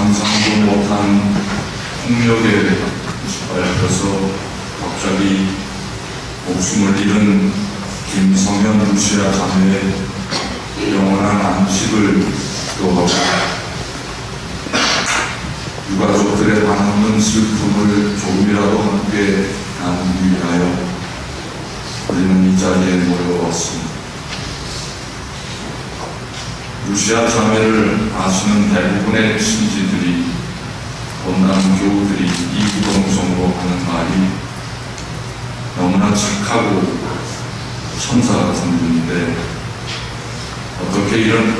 상상도 못한 폭력에 휘말려서 갑자기 목숨을 잃은 김성현 루시아 자매의 영원한 안식을 기도하고 유가족들의 한없는 슬픔을 조금이라도 함께 나누기 위하여 우리는 이 자리에 모여왔습니다. 루시아 자매를 아시는 대부분의 신지들이 온갖 교우들이 이구동성으로 하는 말이 너무나 착하고 천사 같은 분인데 어떻게 이런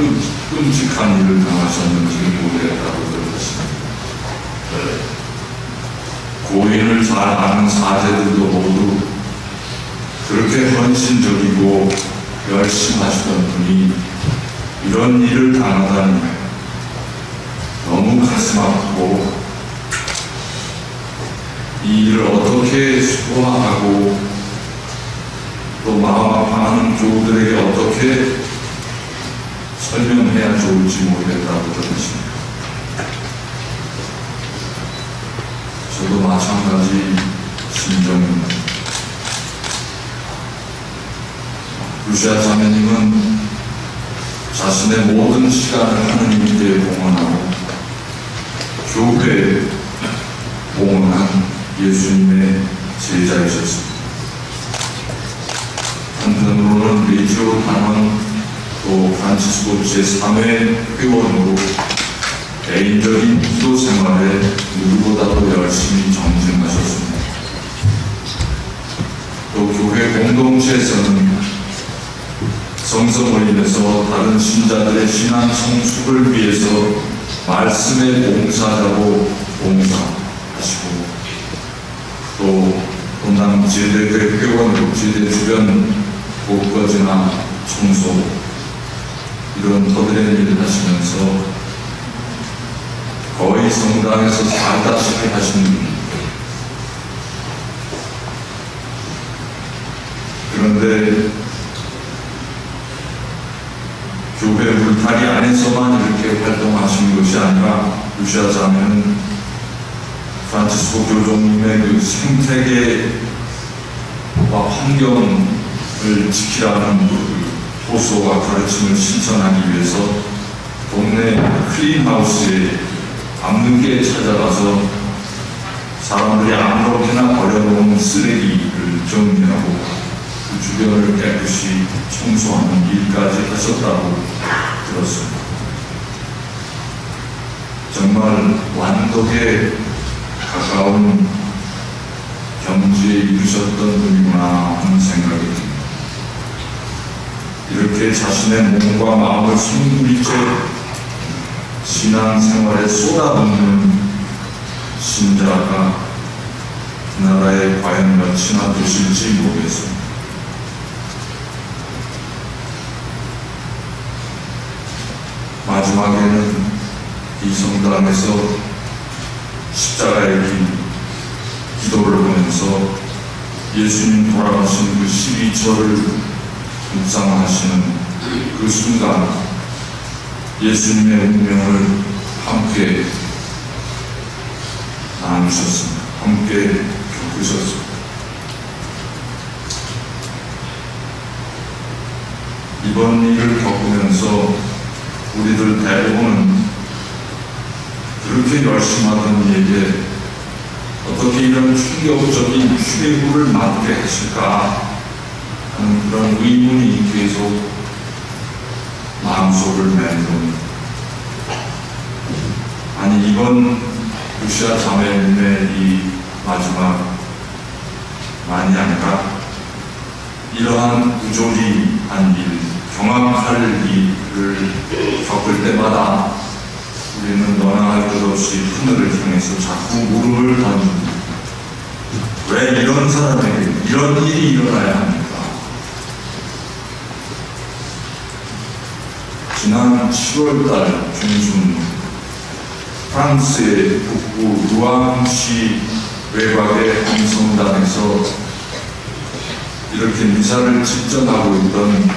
끔찍한 일을 당하셨는지 모르겠다고 들었습니다. 고인을 잘 아는 사제들도 모두 그렇게 헌신적이고 열심히 하시던 분이 이런 일을 당하다니 너무 가슴 아프고 이 일을 어떻게 소화하고 또 마음 아파하는 교우들에게 어떻게 설명해야 좋을지 모르겠다고 들으십니다. 저도 마찬가지 심정입니다. 루시아 자매님은 자신의 모든 시간을 하느님께 봉헌하고 교회에 봉헌한 예수님의 제자이셨습니다. 한편으로는 레지오 단원 또 프란치스코 제3회 회원으로 개인적인 기도 생활에 누구보다도 열심히 정진하셨습니다. 또 교회 공동체에서는 성성을 인해서 다른 신자들의 신앙 성숙을 위해서 말씀의 봉사자로 봉사하시고 또 본당 제대교회 회원으로 제대 주변 복거지나 청소 이런 거대한 일을 하시면서 거의 성당에서 살다시피 하시는 분입니다. 그런데 교회 울타리 안에서만 이렇게 활동하신 것이 아니라 루시아 자매는 프란치스코 교종님의 그 생태계와 환경을 지키라는 그 호소와 가르침을 실천하기 위해서 동네 클린하우스에 밤늦게 찾아가서 사람들이 아무렇게나 버려놓은 쓰레기를 정리하고 그 주변을 깨끗이 청소하는 일까지 하셨다고 들었습니다. 정말 완덕에 가까운 경지에 이르셨던 분이구나 하는 생각이 듭니다. 이렇게 자신의 몸과 마음을 숨기채 신앙생활에 쏟아붓는 신자가 이 나라에 과연 몇이나 되실지 모르겠습니다. 마지막에는 이 성당에서 십자가의 길 기도를 하면서 예수님 돌아가신 그 12절을 묵상하시는 그 순간 예수님의 운명을 함께 나누셨습니다. 함께 겪으셨습니다. 이번 일을 겪으면서 우리들 대부분은 그렇게 열심히 하던 이에게 어떻게 이런 충격적인 휴대구를 맞게 하실까 하는 그런 의문이 계속 마음속을 맴돕니다. 아니 이번 루시아 자매님의 이 마지막만이 아니라 이러한 부조리한 일, 경악할 일을 겪을 때마다 우리는 너나 할 것 없이 하늘을 향해서 자꾸 물음을 던집니다. 왜 이런 사람에게 이런 일이 일어나야 합니까? 지난 7월달 중순 프랑스의 북부 루앙시 외곽의 한 성당에서 이렇게 미사를 집전하고 있던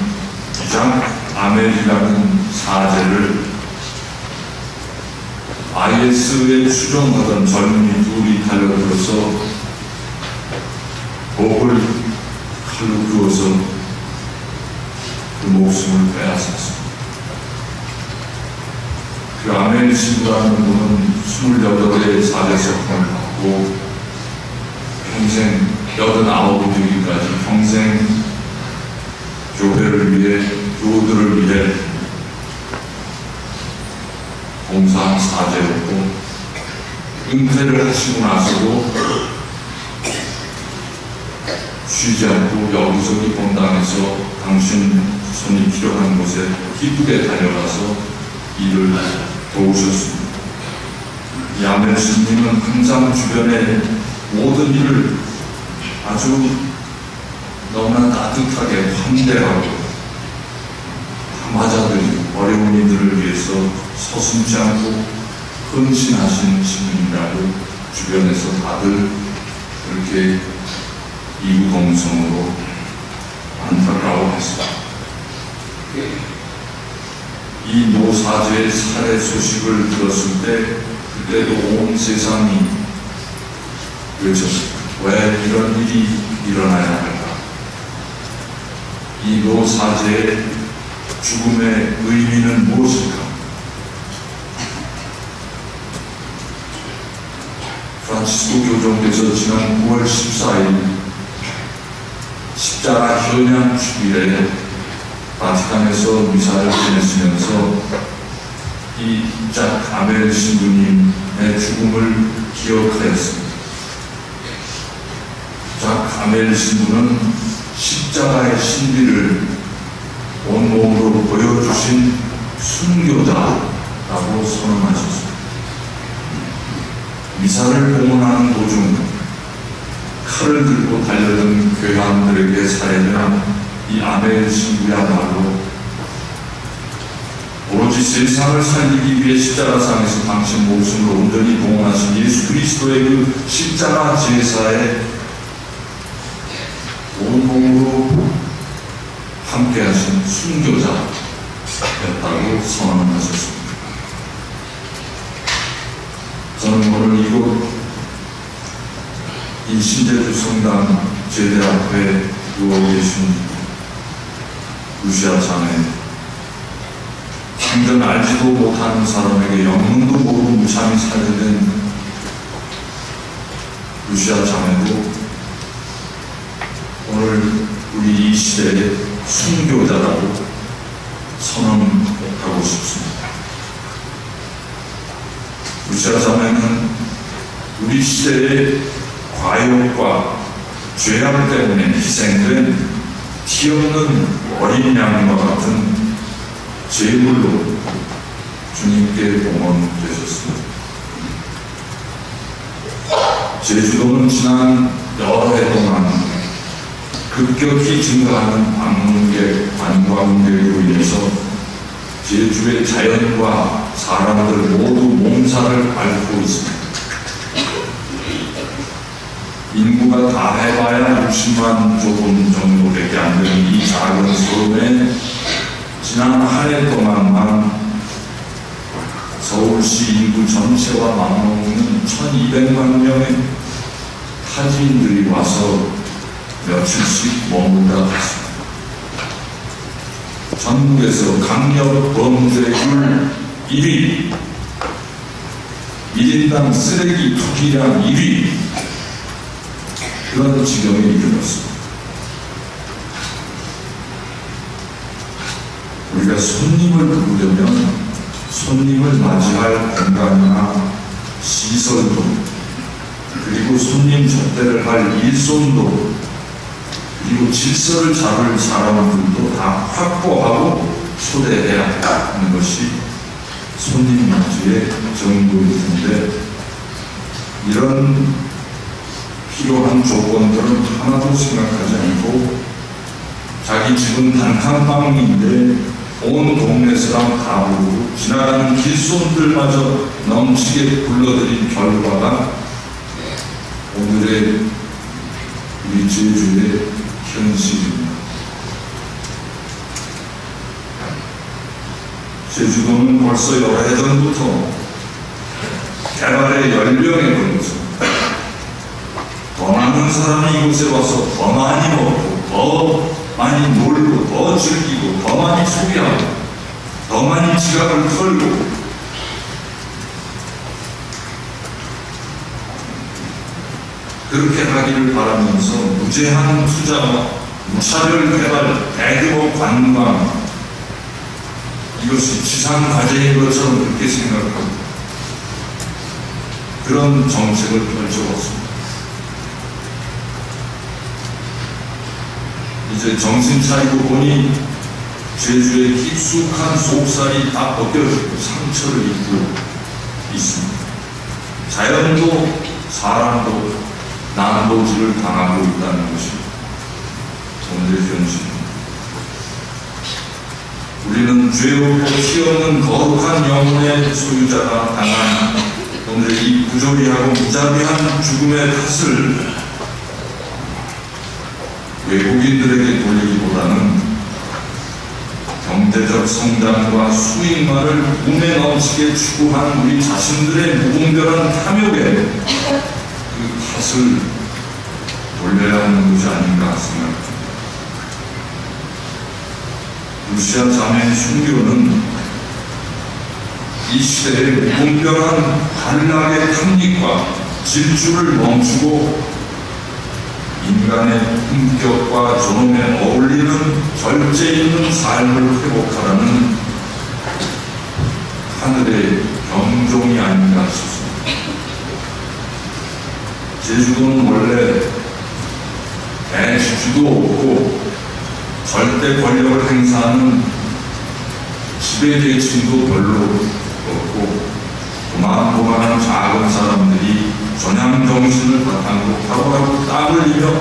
장 아멜이라는 사제를 IS에 추종하던 젊은이 둘이 달려들어서 목을 칼로 그어서 그 목숨을 빼앗았습니다. 그 아멘 신부라는 분은 28의 사제석권을 받고 평생 89되기까지 평생 교회를 위해 교우들을 위해 봉사한 사제였고 은퇴를 하시고 나서도 쉬지 않고 여기저기 본당에서 당신 손이 필요한 곳에 기쁘게 달려가서 일을 도우셨습니다. 이 아멘 스님은 항상 주변의 모든 일을 아주 너무나 따뜻하게 환대하고 맞아들이고 어려운 이들을 위해서 서슴지 않고 헌신하신 신님이라고 주변에서 다들 그렇게 이구동성으로 안타까워했습니다. 이 노사제의 살해 소식을 들었을 때 그때도 온 세상이 외쳤습니다. 왜 이런 일이 일어나야 할까? 이 노사제의 죽음의 의미는 무엇일까? 프란치스코 교종께서 지난 9월 14일 십자가 현양 주일에 바티칸에서 미사를 지내시면서 이 작 아벨 신부님의 죽음을 기억하였습니다. 작 아벨 신부는 십자가의 신비를 온몸으로 보여주신 순교자라고 선언하셨습니다. 미사를 봉헌하는 도중 칼을 들고 달려든 교황들에게 살해된 이 아벨 신부야말로 오로지 세상을 살리기 위해 십자가상에서 당신 목숨을 온전히 봉헌하신 예수 그리스도의 그 십자가 제사에 온몸으로 함께하신 순교자였다고 선언하셨습니다. 저는 오늘 이곳 이 신제주 성당 제대 앞에 누워 계신 루시아 자매, 생전 알지도 못하는 사람에게 영문도 모르고 무참히 살해된 루시아 자매도 오늘 우리 이 시대의 순교자라고 선언하고 싶습니다. 루시아 자매는 우리 시대의 과욕과 죄악 때문에 희생된 티 없는 어린 양과 같은 제물로 주님께 봉헌되셨습니다. 제주도는 지난 여러 해 동안 급격히 증가하는 방문객, 관광객으로 인해서 제주의 자연과 사람들 모두 몸살을 앓고 있습니다. 인구가 다 해봐야 60만 조금 정도밖에 안 되는 이 작은 섬에 지난 한 해 동안만 서울시 인구 전체와 맞먹는 1200만 명의 타지인들이 와서 며칠씩 머물다 갔습니다. 전국에서 강력 범죄율 1위, 1인당 쓰레기 투기량 1위, 그런 지경에 이르렀습니다. 우리가 손님을 부르려면 손님을 맞이할 공간이나 시설도, 그리고 손님 접대를 할 일손도, 그리고 질서를 잡을 사람들도 다 확보하고 초대해야 하는 것이 손님 맞이의 정도일 텐데, 이런 필요한 조건들은 하나도 생각하지 않고 자기 집은 단칸방인데 온 동네 사람 다 부르고 지나가는 길손들마저 넘치게 불러들인 결과가 오늘의 우리 제주의 현실입니다. 제주도는 벌써 여러 해 전부터 개발의 연령에 걸려서 더 많은 사람이 이곳에 와서 더 많이 먹고 더 많이 놀고 더 즐기고 더 많이 소비하고 더 많이 지갑을 털고 그렇게 하기를 바라면서 무제한 투자와 무차별 개발, 대규모 관광 이것이 지상 과제인 것처럼 그렇게 생각하고 그런 정책을 펼쳐왔습니다. 이제 정신 차리고 보니 제주의 깊숙한 속살이 다 벗겨지고 상처를 입고 있습니다. 자연도 사람도 난도질을 당하고 있다는 것이 오늘의 현실입니다. 우리는 죄 없고 피 없는 거룩한 영혼의 소유자가 당한 오늘의 이 부조리하고 무자비한 죽음의 탓을 외국인들에게 돌리기보다는 경제적 성장과 수익만을 꿈에 넘치게 추구한 우리 자신들의 무분별한 탐욕에 그 탓을 돌려야 하는 것이 아닌가 생각합니다. 루시아 자매의 순교는 이 시대의 무분별한 단락의 탐닉과 질주를 멈추고 인간의 품격과 존엄에 어울리는 절제 있는 삶을 회복하라는 하늘의 경종이 아닌가 싶습니다. 제주도는 원래 대주주도 없고 절대 권력을 행사하는 지배계층도 별로 없고 고만고만한 작은 사람들이 전향정신을 바탕으로 하루하루 땀을 흘리며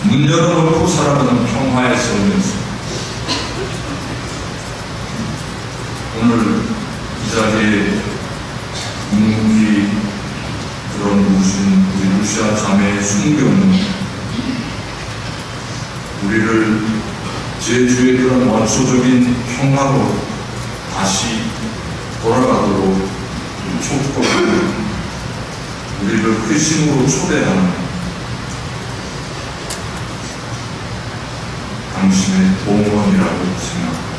문 열어놓고 살아가는 평화에 살면서 오늘 이 자리에 묵묵히 그런 우신 우리 루시아 자매의 순교는 우리를 제주의 그런 원초적인 평화로 다시 돌아가도록 촉구하고 우리를 회심으로 초대하는 당신의 봉헌이라고 생각합니다.